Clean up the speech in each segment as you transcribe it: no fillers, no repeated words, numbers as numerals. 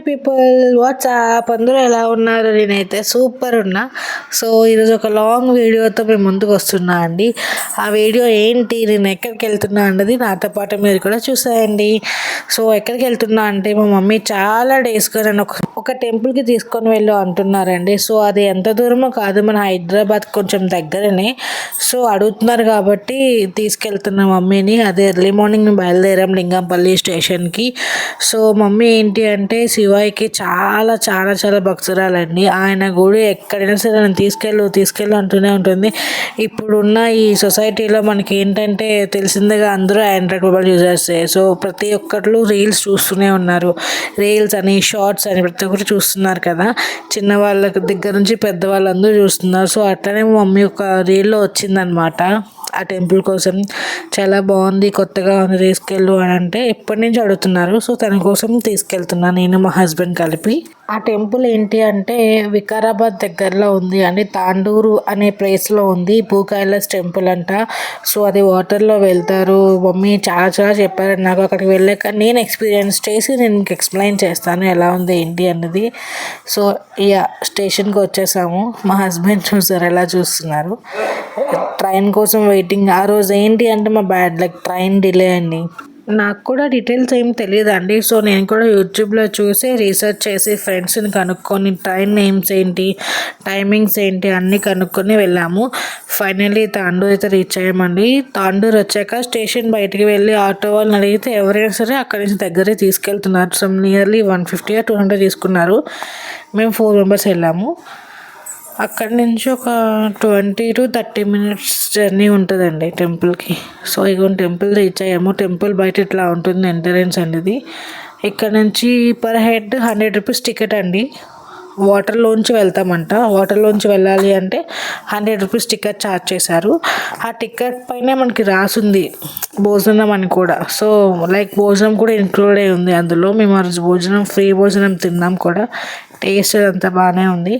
People WhatsApp అందరూ ఎలా ఉన్నారు? నేనైతే సూపర్ ఉన్నా. సో ఈరోజు ఒక లాంగ్ వీడియోతో మేము ముందుకు వస్తున్నా అండి. ఆ వీడియో ఏంటి, నేను ఎక్కడికి వెళ్తున్నా అన్నది నాతో పాటు మీరు కూడా చూసేయండి. సో ఎక్కడికి వెళ్తున్నా అంటే మా మమ్మీ చాలా డేస్గా నన్ను ఒక టెంపుల్కి తీసుకొని వెళ్ళు అంటున్నారండి. సో అది ఎంత దూరమో కాదు, మన హైదరాబాద్ కొంచెం దగ్గరనే. సో అడుగుతున్నారు కాబట్టి తీసుకెళ్తున్న మమ్మీని. అదే ఎర్లీ మార్నింగ్ బయలుదేరాం లింగంపల్లి స్టేషన్కి. సో మమ్మీ ఏంటి అంటే శివాయికి చాలా చాలా చాలా భక్తురాలండి. ఆయన గుడి ఎక్కడైనా సరే నన్ను తీసుకెళ్ళు అంటూనే ఉంటుంది. ఇప్పుడున్న ఈ సొసైటీలో మనకి ఏంటంటే తెలిసిందిగా అందరూ ఆండ్రాయిడ్ మొబైల్ యూజర్సే. సో ప్రతి ఒక్కళ్ళు రీల్స్ చూస్తూనే ఉన్నారు. రీల్స్ అని షార్ట్స్ అని ప్రతి ఒక్కరు చూస్తున్నారు కదా. చిన్న వాళ్ళ దగ్గర నుంచి పెద్దవాళ్ళందరూ చూస్తున్నారు. సో అట్లనే మా మమ్మీ ఒక రీల్లో వచ్చిందనమాట ఆ టెంపుల్ కోసం. చాలా బాగుంది, కొత్తగా ఉంది, తీసుకెళ్ళు అని అంటే ఎప్పటి నుంచి అడుగుతున్నారు. సో తన కోసం తీసుకెళ్తున్నాను నేను మా హస్బెండ్ కలిపి. ఆ టెంపుల్ ఏంటి అంటే వికారాబాద్ దగ్గరలో ఉంది అండి. తాండూరు అనే ప్లేస్లో ఉంది. భూకైలాస్ టెంపుల్ అంట. సో అది వాటర్లో వెళ్తారు. మమ్మీ చాలా చాలా చెప్పారు నాకు. అక్కడికి వెళ్ళాక నేను ఎక్స్పీరియన్స్ చేసి నేను మీకు ఎక్స్ప్లెయిన్ చేస్తాను ఎలా ఉంది ఏంటి అన్నది. సో స్టేషన్కి వచ్చేసాము. మా హస్బెండ్ చూసారు ఎలా చూస్తున్నారు. ట్రైన్ కోసం వెయిటింగ్. ఆ రోజు ఏంటి అంటే మా బ్యాడ్ లక్, ట్రైన్ డిలే అండి. నాకు కూడా డీటెయిల్స్ ఏం తెలియదండి. సో నేను కూడా యూట్యూబ్లో చూసి రీసెర్చ్ చేసి ఫ్రెండ్స్ని కనుక్కొని ట్రైన్ నేమ్స్ ఏంటి, టైమింగ్స్ ఏంటి అన్నీ కనుక్కొని వెళ్ళాము. ఫైనల్లీ తాండూరు అయితే రీచ్ అయ్యామండి. తాండూరు వచ్చాక స్టేషన్ బయటికి వెళ్ళి ఆటో వాళ్ళని అడిగితే ఎవరైనా సరే అక్కడి నుంచి దగ్గరే తీసుకెళ్తున్నారు. సో నియర్లీ 150 or 200 తీసుకున్నారు. మేము 4 members వెళ్ళాము. అక్కడి నుంచి ఒక 20 to 30 minutes జర్నీ ఉంటుందండి టెంపుల్కి. సో ఇక టెంపుల్ రీచ్ అయ్యాము. టెంపుల్ బయట ఇట్లా ఉంటుంది ఎంట్రన్స్ అనేది. ఇక్కడ నుంచి పర్ హెడ్ 100 rupees టికెట్ అండి. వాటర్లోంచి వెళ్తామంట. వాటర్లోంచి వెళ్ళాలి అంటే 100 rupees టికెట్ ఛార్జ్ చేశారు. ఆ టికెట్ పైన మనకి రాసుంది భోజనం అని కూడా. సో లైక్ భోజనం కూడా ఇంక్లూడ్ అయి ఉంది అందులో. మేము ఆ రోజు భోజనం ఫ్రీ భోజనం తిన్నాం కూడా. టేస్ట్ అంతా బాగానే ఉంది.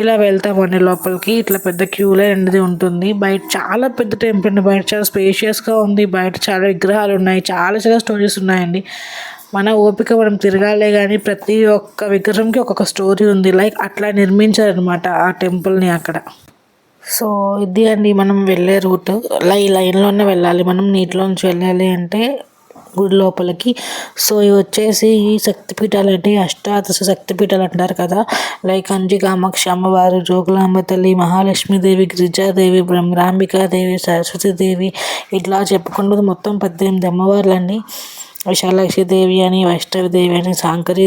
ఇలా వెళ్తామండి లోపలికి. ఇట్లా పెద్ద క్యూ లైన్ అనేది ఉంటుంది. బయట చాలా పెద్ద టెంపుల్ అండి. బయట చాలా స్పేషియస్గా ఉంది. బయట చాలా విగ్రహాలు ఉన్నాయి. చాలా చాలా స్టోరీస్ ఉన్నాయండి. మన ఓపిక మనం తిరగాలే కానీ ప్రతి ఒక్క విగ్రహంకి ఒక్కొక్క స్టోరీ ఉంది. లైక్ అట్లా నిర్మించారనమాట ఆ టెంపుల్ని అక్కడ. సో ఇది అండి మనం వెళ్ళే రూట్. లైన్లోనే వెళ్ళాలి మనం. నీటిలోంచి వెళ్ళాలి అంటే గుడి లోపలికి. సో ఇవి వచ్చేసి శక్తిపీఠాలు అంటే అష్టాదశ శక్తిపీఠాలు అంటారు కదా. లైక్ కంచి కామాక్షి అమ్మవారు, జోగులాంబ తల్లి, మహాలక్ష్మీదేవి, గిరిజాదేవి, బ్రహ్మరాంబికాదేవి, సరస్వతీదేవి, ఇట్లా చెప్పుకుంటూ మొత్తం 18 అమ్మవార్లండి. విశాలాక్షిదేవి అని, వైష్ణవిదేవి అని,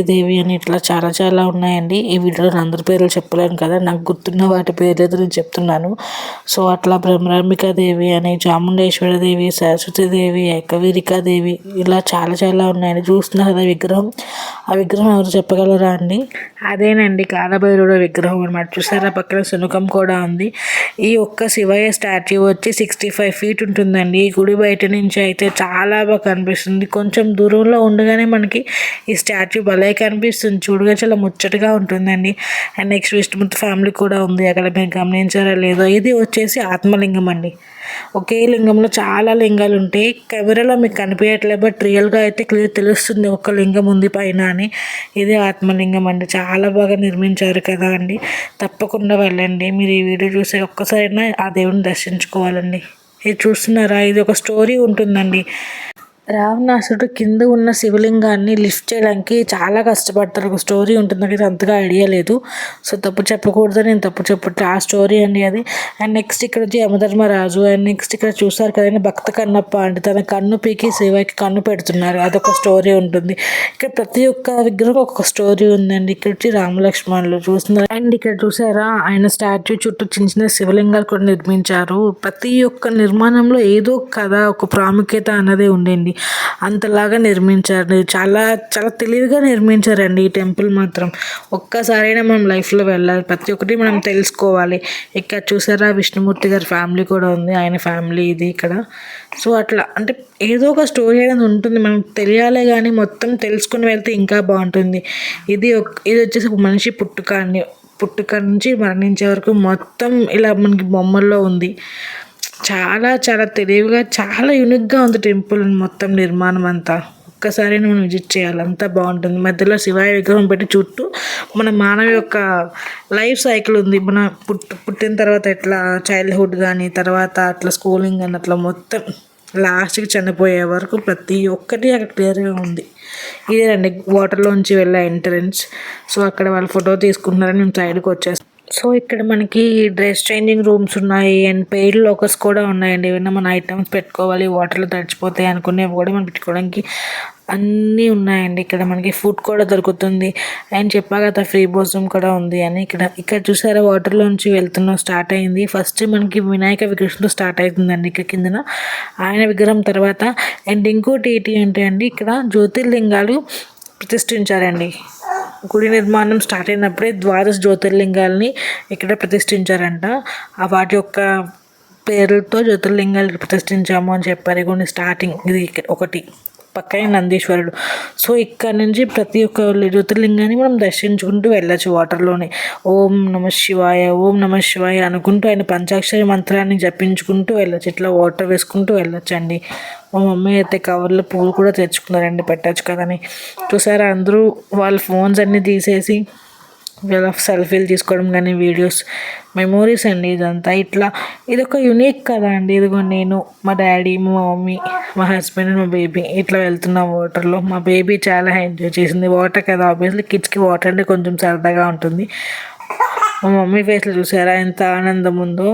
దేవి అని ఇట్లా చాలా చాలా ఉన్నాయండి. ఈ వీడియోలో అందరి పేర్లు చెప్పలేను కదా, నాకు గుర్తున్న వాటి పేర్లు నేను చెప్తున్నాను. సో అట్లా బ్రహ్మరాంబికాదేవి అని, చాముండేశ్వరదేవి, సరస్వతీదేవి, ఏకవీరికాదేవి ఇలా చాలా చాలా ఉన్నాయండి. చూస్తున్నారు కదా విగ్రహం. ఆ విగ్రహం ఎవరు చెప్పగలరా అండి? అదేనండి కాలభైరవుడు విగ్రహం అనమాట. చూసారా పక్కన శునకం కూడా ఉంది. ఈ ఒక్క శివయ్య స్టాచ్యూ వచ్చి 65 feet ఉంటుందండి. ఈ గుడి బయట నుంచి అయితే చాలా బాగా కనిపిస్తుంది. కొంచెం దూరంలో ఉండగానే మనకి ఈ స్టాచ్యూ భలే కనిపిస్తుంది. చూడగా చాలా ముచ్చటగా ఉంటుందండి. అండ్ నెక్స్ట్ విష్ణుమూర్తి ఫ్యామిలీ కూడా ఉంది అక్కడ. మీరు గమనించారా లేదో. ఇది వచ్చేసి ఆత్మలింగం అండి. ఒకే లింగంలో చాలా లింగాలు ఉంటాయి. కెమెరాలో మీకు కనిపించట్లేదు, బట్ రియల్గా అయితే క్లియర్ తెలుస్తుంది ఒక లింగం ఉంది పైన అని. ఇది ఆత్మలింగం అండి. చాలా బాగా నిర్మించారు కదా అండి. తప్పకుండా వెళ్ళండి. మీరు ఈ వీడియో చూసే ఒక్కసారైనా ఆ దేవుని దర్శించుకోవాలండి. ఇది చూస్తున్నారా, ఇది ఒక స్టోరీ ఉంటుందండి. రావణాసుడు కింద ఉన్న శివలింగాన్ని లిఫ్ట్ చేయడానికి చాలా కష్టపడతారు. ఒక స్టోరీ ఉంటుంది. నాకు ఇది అంతగా ఐడియా లేదు. సో తప్పు చెప్పకూడదు, నేను తప్పు చెప్పట్టు ఆ స్టోరీ అండి అది. అండ్ నెక్స్ట్ ఇక్కడ వచ్చి యమధర్మరాజు. అండ్ నెక్స్ట్ ఇక్కడ చూసారు కదండి భక్త కన్నప్ప అంటే తన కన్ను పీకి శివకి కన్ను పెడుతున్నారు. అదొక స్టోరీ ఉంటుంది. ఇక్కడ ప్రతి ఒక్క విగ్రహం ఒక్కొక్క స్టోరీ ఉందండి. ఇక్కడ వచ్చి రామలక్ష్మణులు చూస్తున్నారు. అండ్ ఇక్కడ చూసారా ఆయన స్టాచ్యూ చుట్టూ చిన్న చిన్న శివలింగాలు కూడా నిర్మించారు. ప్రతి ఒక్క నిర్మాణంలో ఏదో కథ, ఒక ప్రాముఖ్యత అన్నది ఉండండి. అంతలాగా నిర్మించారు. చాలా చాలా తెలివిగా నిర్మించారండి ఈ టెంపుల్ మాత్రం. ఒక్కసారైనా మనం లైఫ్లో వెళ్ళాలి. ప్రతి ఒక్కటి మనం తెలుసుకోవాలి. ఇక్కడ చూసారా విష్ణుమూర్తి గారి ఫ్యామిలీ కూడా ఉంది. ఆయన ఫ్యామిలీ ఇది ఇక్కడ. సో అట్లా అంటే ఏదో ఒక స్టోరీ అనేది ఉంటుంది. మనం తెలియాలే కానీ మొత్తం తెలుసుకుని వెళ్తే ఇంకా బాగుంటుంది. ఇది వచ్చేసి ఒక మనిషి పుట్టుక నుంచి మరణించే వరకు మొత్తం ఇలా మనకి బొమ్మల్లో ఉంది. చాలా చాలా తెలివిగా చాలా యూనిక్గా ఉంది టెంపుల్ మొత్తం నిర్మాణం అంతా. ఒక్కసారి మనం విజిట్ చేయాలి, అంత బాగుంటుంది. మధ్యలో శివాయ విగ్రహం పెట్టి చుట్టూ మన మానవ యొక్క లైఫ్ సైకిల్ ఉంది. మన పుట్టిన తర్వాత ఎట్లా చైల్డ్హుడ్ కానీ తర్వాత అట్లా స్కూలింగ్ కానీ అట్లా మొత్తం లాస్ట్కి చనిపోయే వరకు ప్రతి ఒక్కటి అక్కడ క్లియర్గా ఉంది. ఇదేనండి వాటర్లోంచి వెళ్ళే ఎంట్రన్స్. సో అక్కడ వాళ్ళు ఫోటో తీసుకుంటున్నారని మేము సైడ్కి వచ్చేస్తాం. సో ఇక్కడ మనకి డ్రెస్ చేంజింగ్ రూమ్స్ ఉన్నాయి అండ్ పెయిడ్ లాకర్స్ కూడా ఉన్నాయండి. ఏమైనా మన ఐటమ్స్ పెట్టుకోవాలి, వాటర్లో తడిచిపోతాయి అనుకునేవి కూడా మనం పెట్టుకోవడానికి అన్నీ ఉన్నాయండి. ఇక్కడ మనకి ఫుడ్ కూడా దొరుకుతుంది అండ్ చెప్పా కదా ఫ్రీ భోజనం కూడా ఉంది అని. ఇక్కడ చూసారా వాటర్లోంచి వెళ్తున్నాం, స్టార్ట్ అయింది. ఫస్ట్ మనకి వినాయక విగ్రహంతో స్టార్ట్ అవుతుందండి ఇక్కడ కిందన ఆయన విగ్రహం తర్వాత. అండ్ ఇంకోటి ఏంటి అంటే అండి ఇక్కడ జ్యోతిర్లింగాలు ప్రతిష్ఠించారండి. గుడి నిర్మాణం స్టార్ట్ అయినప్పుడే ద్వాదశ జ్యోతిర్లింగాల్ని ఇక్కడ ప్రతిష్ఠించారంట. వాటి యొక్క పేర్లతో జ్యోతిర్లింగాలు ప్రతిష్ఠించాము అని చెప్పారు. కొన్ని స్టార్టింగ్ ఇది ఒకటి పక్కనే నందీశ్వరుడు. సో ఇక్కడ నుంచి ప్రతి ఒక్క జ్యోతిర్లింగాన్ని మనం దర్శించుకుంటూ వెళ్ళచ్చు వాటర్లోనే. ఓం నమ శివాయ, ఓం నమ శివాయ అనుకుంటూ ఆయన పంచాక్షరి మంత్రాన్ని జపించుకుంటూ వెళ్ళచ్చు. ఇట్లా వాటర్ వేసుకుంటూ వెళ్ళొచ్చండి. మా మమ్మీ అయితే కవర్లో పూలు కూడా తెచ్చుకున్నారండి, పెట్టచ్చు కదని. చూసారా అందరూ వాళ్ళ ఫోన్స్ అన్నీ తీసేసి వీళ్ళ సెల్ఫీలు తీసుకోవడం కానీ వీడియోస్ మెమోరీస్ అండి ఇదంతా. ఇట్లా ఇదొక యూనిక్ కదా అండి. ఇదిగో నేను, మా డాడీ, మా మమ్మీ, మా హస్బెండ్, మా బేబీ ఇట్లా వెళ్తున్నాం వాటర్లో. మా బేబీ చాలా ఎంజాయ్ చేసింది. వాటర్ కదా ఆబ్వియస్లీ కిడ్స్కి వాటర్ అంటే కొంచెం సరదాగా ఉంటుంది. మా మమ్మీ ఫేస్లో చూసారా ఎంత ఆనందం ఉందో.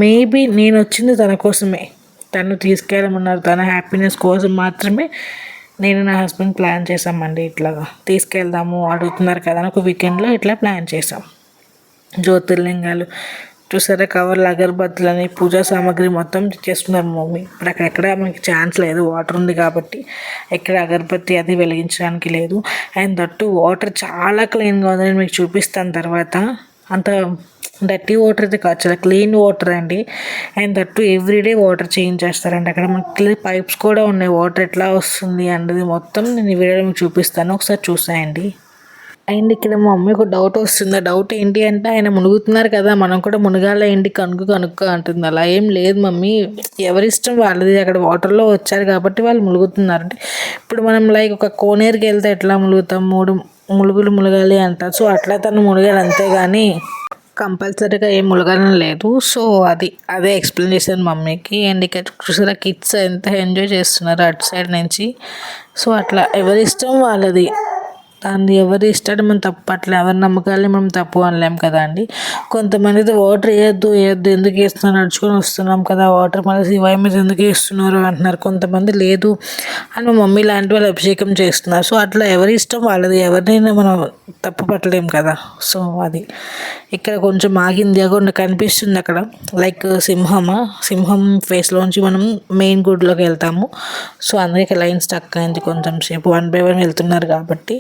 మేబీ నేను వచ్చింది తన కోసమే, తను తీసుకెళ్ళమన్నారు. తన హ్యాపీనెస్ కోసం మాత్రమే నేను నా హస్బెండ్ ప్లాన్ చేసామండి. ఇట్లాగా తీసుకెళ్దాము అడుగుతున్నారు కదా అని ఒక వీకెండ్లో ఇట్లా ప్లాన్ చేసాం. జ్యోతిర్లింగాలు చూసారా, కవర్లు, అగరబత్తులని, పూజా సామాగ్రి మొత్తం చేస్తున్నారు మమ్మీ. ఇప్పుడు అక్కడెక్కడ మనకి ఛాన్స్ లేదు, వాటర్ ఉంది కాబట్టి ఎక్కడ అగరబత్తి అది వెలిగించడానికి లేదు. అండ్ దట్టు వాటర్ చాలా క్లీన్గా ఉంది. నేను మీకు చూపిస్తాను తర్వాత. అంత డర్టీ వాటర్ అయితే కాదు, చాలా క్లీన్ వాటర్ అండి. And that everyday water change చేస్తారండి. అక్కడ మనకి పైప్స్ కూడా ఉన్నాయి. వాటర్ ఎట్లా వస్తుంది అన్నది మొత్తం నేను ఈ వీడియోలో మీకు చూపిస్తాను, ఒకసారి చూసేయండి. అండ్ ఇక్కడ మా మమ్మీ ఒక డౌట్ వస్తుంది. ఆ డౌట్ ఏంటి అంటే ఆయన మునుగుతున్నారు కదా, మనం కూడా మునగాల ఏంటి కనుక్కో అంటుంది. అలా ఏం లేదు మమ్మీ, ఎవరిష్టం వాళ్ళది. అక్కడ వాటర్లో వచ్చారు కాబట్టి వాళ్ళు మునుగుతున్నారు. అంటే ఇప్పుడు మనం లైక్ ఒక కోనేరుకి వెళ్తే ఎట్లా మునుగుతాం, 3 ములుగులు మునగాలి అంటారు. సో అట్లా తను మునగాలి, అంతేగాని కంపల్సరీగా ఏం మునగాలని లేదు. సో అదే ఎక్స్ప్లెయిన్ చేశాను మమ్మీకి. అండ్ ఇక్కడ చూసారా కిడ్స్ ఎంత ఎంజాయ్ చేస్తున్నారు అటు సైడ్ నుంచి. సో అట్లా ఎవరి ఇష్టం వాళ్ళది. దాన్ని ఎవరు ఇష్టాడు మనం తప్పట్లే, ఎవరి నమ్మకాలని మనం తప్పు అనలేం కదా అండి. కొంతమంది అయితే వాటర్ వేయద్దు ఎందుకు వేస్తున్నారు, నడుచుకొని వస్తున్నాం కదా వాటర్ మళ్ళీ శివాయి మీద ఎందుకు వేస్తున్నారు అంటున్నారు. కొంతమంది లేదు అని మా మమ్మీ లాంటి వాళ్ళు అభిషేకం చేస్తున్నారు. సో అట్లా ఎవరి ఇష్టం వాళ్ళది, ఎవరినైనా మనం తప్పు పట్టలేం కదా. సో అది ఇక్కడ కొంచెం ఆగింది, అక్కడ కనిపిస్తుంది అక్కడ లైక్ సింహం ఫేస్లోంచి మనం మెయిన్ గుడిలోకి వెళ్తాము. సో అందుకే లైన్ స్టక్ అయింది కొంచెం సేపు, 1 by 1 వెళ్తున్నారు కాబట్టి.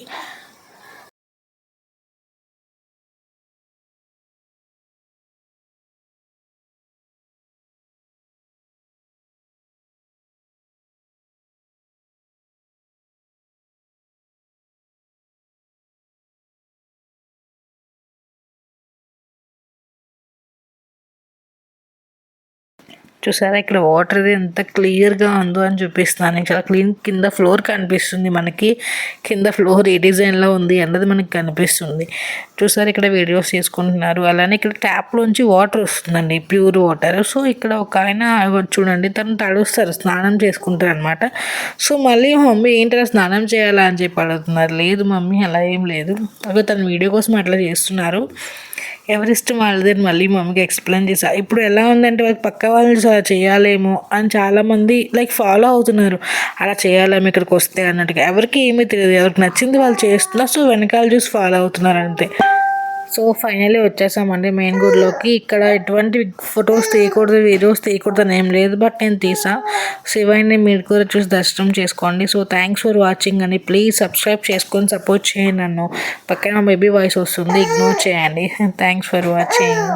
చూసారా ఇక్కడ వాటర్ ఇది ఎంత క్లియర్గా ఉందో అని చూపిస్తున్నాను. చాలా క్లీన్, కింద ఫ్లోర్ కనిపిస్తుంది మనకి. కింద ఫ్లోర్ ఏ డిజైన్లో ఉంది అన్నది మనకి కనిపిస్తుంది. చూసారు ఇక్కడ వీడియోస్ తీసుకుంటున్నారు. అలానే ఇక్కడ ట్యాప్లోంచి వాటర్ వస్తుందండి, ప్యూర్ వాటర్. సో ఇక్కడ ఒక ఆయన చూడండి, తను తడుస్తారు, స్నానం చేసుకుంటారు అనమాట. సో మళ్ళీ మమ్మీ ఏంటంటే స్నానం చేయాలా అని చెప్పి అడుగుతున్నారు. లేదు మమ్మీ అలా ఏం లేదు, అవి తన వీడియో కోసం అట్లా చేస్తున్నారు. ఎవరిష్టం వాళ్ళది మళ్ళీ మమ్మీకి ఎక్స్ప్లెయిన్ చేశా. ఇప్పుడు ఎలా ఉందంటే వాళ్ళకి పక్క వాళ్ళు చేయాలేమో అని చాలామంది లైక్ ఫాలో అవుతున్నారు. అలా చేయాలేమో ఇక్కడికి వస్తే అన్నట్టుగా. ఎవరికి ఏమీ తెలియదు, ఎవరికి నచ్చింది వాళ్ళు చేస్తున్నారు. సో వెనకాల చూసి ఫాలో అవుతున్నారు అంతే. సో ఫైనల్లీ వచ్చేసామండి మెయిన్ గుడిలోకి. ఇక్కడ ఎటువంటి ఫొటోస్ తీయకూడదు, వీడియోస్ తీయకూడదు అని ఏం లేదు, బట్ నేను తీసా. శివాయిని మీరు కూడా చూసి దర్శనం చేసుకోండి. సో థ్యాంక్స్ ఫర్ వాచింగ్ అండి. ప్లీజ్ సబ్స్క్రైబ్ చేసుకొని సపోర్ట్ చేయండి నన్ను. పక్కన బేబీ వాయిస్ వస్తుంది, ఇగ్నోర్ చేయండి. Thanks for watching.